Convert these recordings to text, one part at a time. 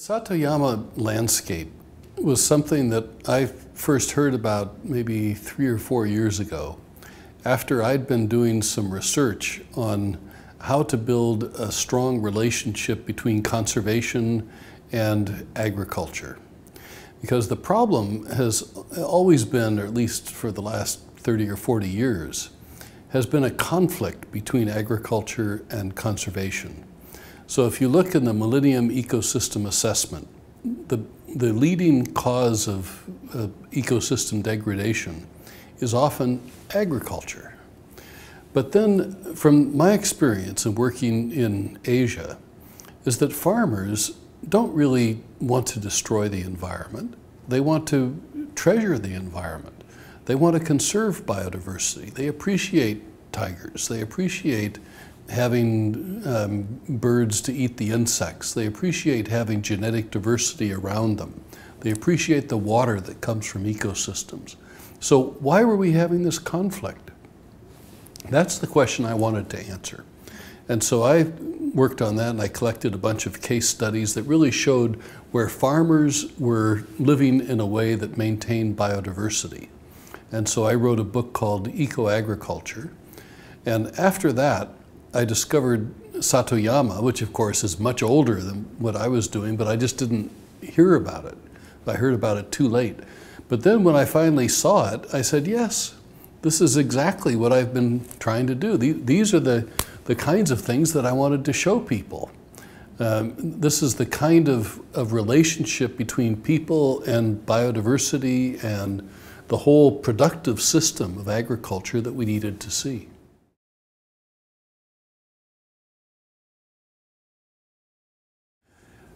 Satoyama landscape was something that I first heard about maybe 3 or 4 years ago, after I'd been doing some research on how to build a strong relationship between conservation and agriculture. Because the problem has always been, or at least for the last 30 or 40 years, has been a conflict between agriculture and conservation. So if you look in the Millennium Ecosystem Assessment, the leading cause of ecosystem degradation is often agriculture. But then from my experience in working in Asia is that farmers don't really want to destroy the environment. They want to treasure the environment. They want to conserve biodiversity. They appreciate tigers. They appreciate having birds to eat the insects. They appreciate having genetic diversity around them. They appreciate the water that comes from ecosystems. So why were we having this conflict? That's the question I wanted to answer. And so I worked on that and I collected a bunch of case studies that really showed where farmers were living in a way that maintained biodiversity. And so I wrote a book called Eco-Agriculture. And after that, I discovered Satoyama, which of course is much older than what I was doing, but I just didn't hear about it. I heard about it too late. But then when I finally saw it, I said, yes, this is exactly what I've been trying to do. These are the kinds of things that I wanted to show people. This is the kind of relationship between people and biodiversity and the whole productive system of agriculture that we needed to see.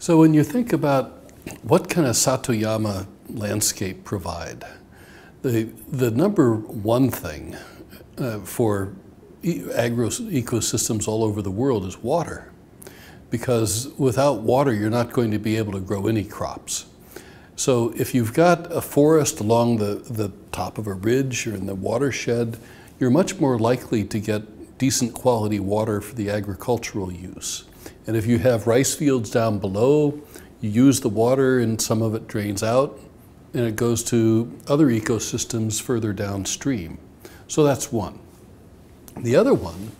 So when you think about what can a Satoyama landscape provide, the number one thing for ecosystems all over the world is water. Because without water, you're not going to be able to grow any crops. So if you've got a forest along the top of a ridge or in the watershed, you're much more likely to get decent quality water for the agricultural use. And if you have rice fields down below, you use the water and some of it drains out and it goes to other ecosystems further downstream. So that's one. The other one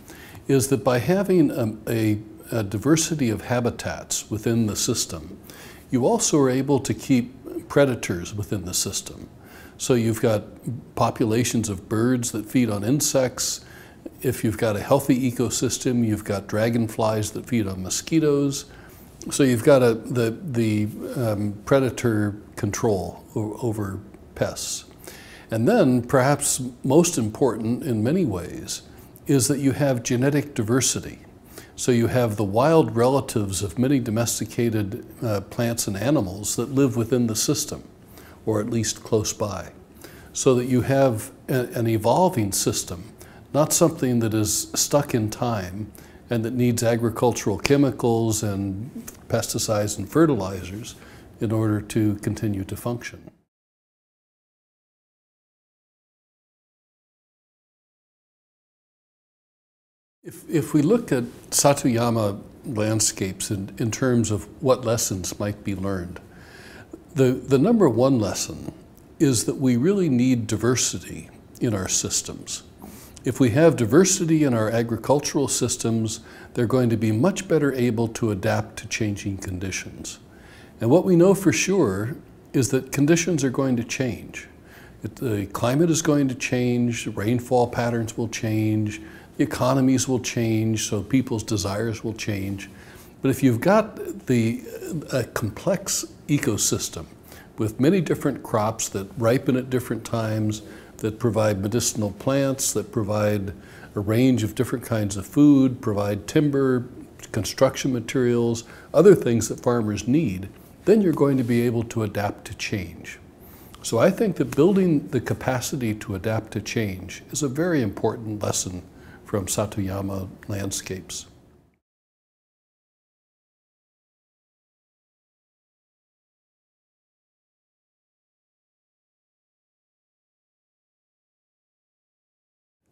is that by having a diversity of habitats within the system, you also are able to keep predators within the system. So you've got populations of birds that feed on insects. If you've got a healthy ecosystem, you've got dragonflies that feed on mosquitoes. So you've got the predator control over pests. And then, perhaps most important in many ways, is that you have genetic diversity. So you have the wild relatives of many domesticated plants and animals that live within the system, or at least close by. So that you have an evolving system, not something that is stuck in time and that needs agricultural chemicals and pesticides and fertilizers in order to continue to function. If we look at Satoyama landscapes in terms of what lessons might be learned, the number one lesson is that we really need diversity in our systems. If we have diversity in our agricultural systems, they're going to be much better able to adapt to changing conditions. And what we know for sure is that conditions are going to change. The climate is going to change, rainfall patterns will change, the economies will change, so people's desires will change. But if you've got a complex ecosystem with many different crops that ripen at different times, that provide medicinal plants, that provide a range of different kinds of food, provide timber, construction materials, other things that farmers need, then you're going to be able to adapt to change. So I think that building the capacity to adapt to change is a very important lesson from Satoyama landscapes.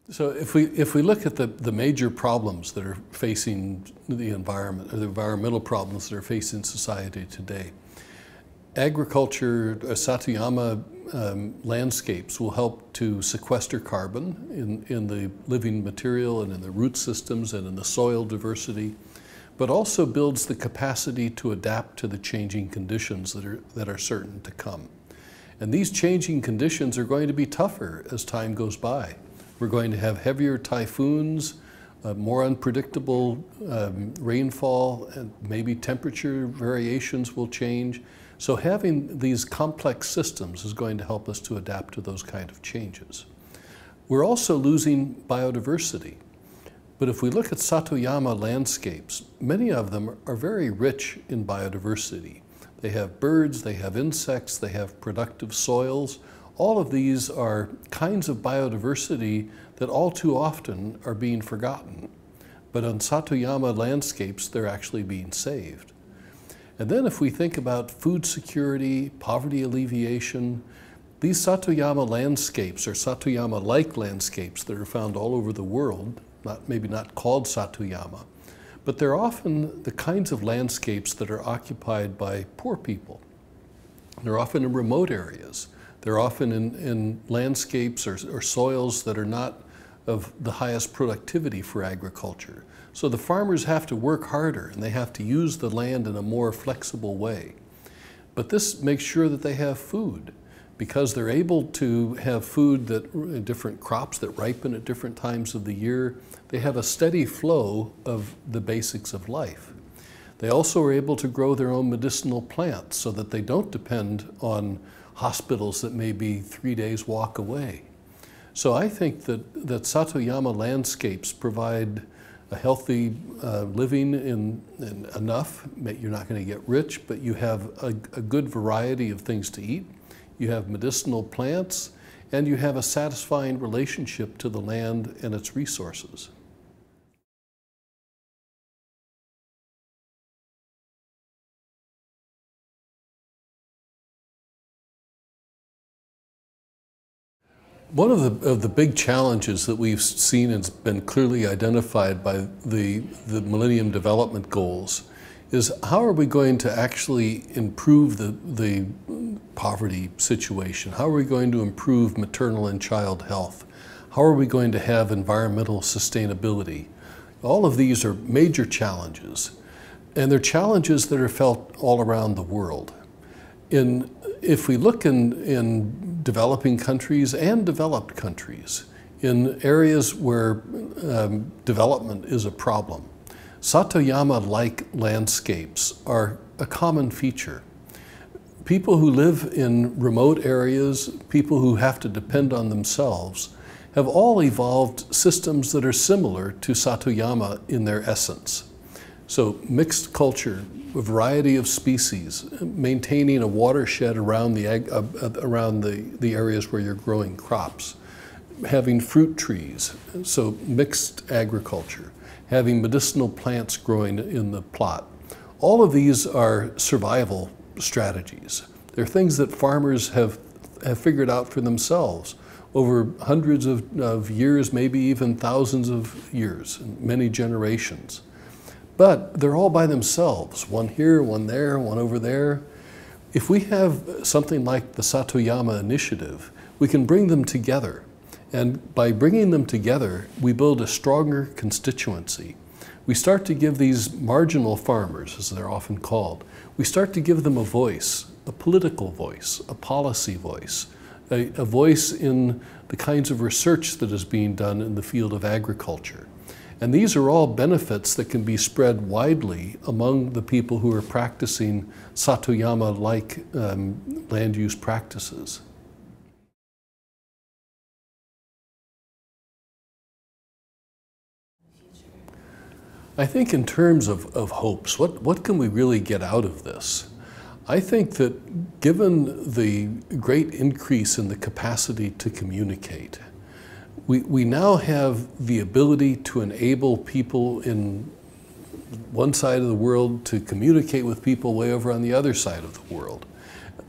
So if we look at the major problems that are facing the environment, or the environmental problems that are facing society today, agriculture, Satoyama landscapes will help to sequester carbon in the living material and in the root systems and in the soil diversity, but also builds the capacity to adapt to the changing conditions that are certain to come. And these changing conditions are going to be tougher as time goes by. We're going to have heavier typhoons, more unpredictable rainfall, and maybe temperature variations will change. So having these complex systems is going to help us to adapt to those kind of changes. We're also losing biodiversity. But if we look at Satoyama landscapes, many of them are very rich in biodiversity. They have birds, they have insects, they have productive soils. All of these are kinds of biodiversity that all too often are being forgotten. But on Satoyama landscapes, they're actually being saved. And then if we think about food security, poverty alleviation, these Satoyama landscapes, or Satoyama-like landscapes that are found all over the world, maybe not called Satoyama, but they're often the kinds of landscapes that are occupied by poor people. They're often in remote areas. They're often in landscapes or soils that are not of the highest productivity for agriculture. So the farmers have to work harder and they have to use the land in a more flexible way. But this makes sure that they have food, because they're able to have food that different crops that ripen at different times of the year. They have a steady flow of the basics of life. They also are able to grow their own medicinal plants so that they don't depend on hospitals that may be 3 days walk away. So I think that Satoyama landscapes provide a healthy living in enough. You're not going to get rich, but you have a good variety of things to eat. You have medicinal plants, and you have a satisfying relationship to the land and its resources. One of the big challenges that we've seen and has been clearly identified by the Millennium Development Goals is how are we going to actually improve the poverty situation? How are we going to improve maternal and child health? How are we going to have environmental sustainability? All of these are major challenges, and they're challenges that are felt all around the world. If we look in developing countries and developed countries, in areas where development is a problem, Satoyama-like landscapes are a common feature. People who live in remote areas, people who have to depend on themselves, have all evolved systems that are similar to Satoyama in their essence. So mixed culture, a variety of species, maintaining a watershed around the areas where you're growing crops, having fruit trees, so mixed agriculture, having medicinal plants growing in the plot. All of these are survival strategies. They're things that farmers have figured out for themselves over hundreds of years, maybe even thousands of years, many generations. But they're all by themselves, one here, one there, one over there. If we have something like the Satoyama initiative, we can bring them together. And by bringing them together, we build a stronger constituency. We start to give these marginal farmers, as they're often called, we start to give them a voice, a political voice, a policy voice, a voice in the kinds of research that is being done in the field of agriculture. And these are all benefits that can be spread widely among the people who are practicing Satoyama-like land use practices. I think in terms of hopes, what can we really get out of this? I think that given the great increase in the capacity to communicate, we now have the ability to enable people in one side of the world to communicate with people way over on the other side of the world,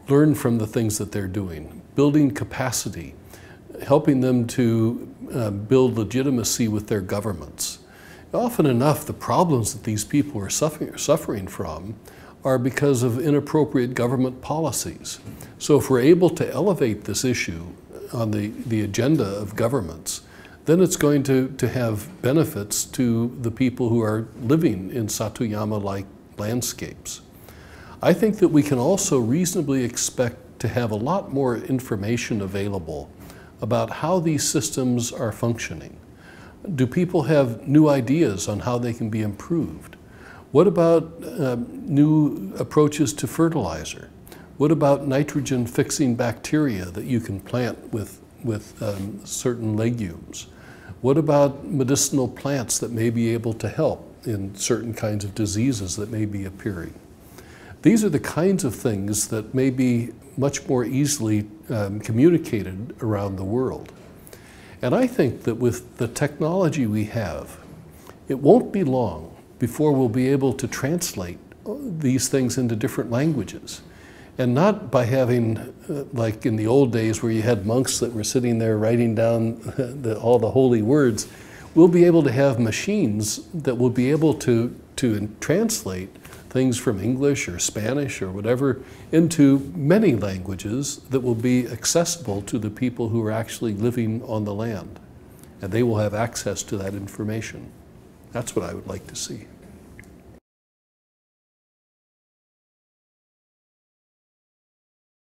learn from the things that they're doing, building capacity, helping them to build legitimacy with their governments. Often enough, the problems that these people are suffering from are because of inappropriate government policies. So if we're able to elevate this issue on the agenda of governments, then it's going to have benefits to the people who are living in Satoyama-like landscapes. I think that we can also reasonably expect to have a lot more information available about how these systems are functioning. Do people have new ideas on how they can be improved? What about new approaches to fertilizer? What about nitrogen-fixing bacteria that you can plant with certain legumes? What about medicinal plants that may be able to help in certain kinds of diseases that may be appearing? These are the kinds of things that may be much more easily communicated around the world. And I think that with the technology we have, it won't be long before we'll be able to translate these things into different languages. And not by having, like in the old days where you had monks that were sitting there writing down all the holy words. We'll be able to have machines that will be able to translate things from English or Spanish or whatever into many languages that will be accessible to the people who are actually living on the land. And they will have access to that information. That's what I would like to see.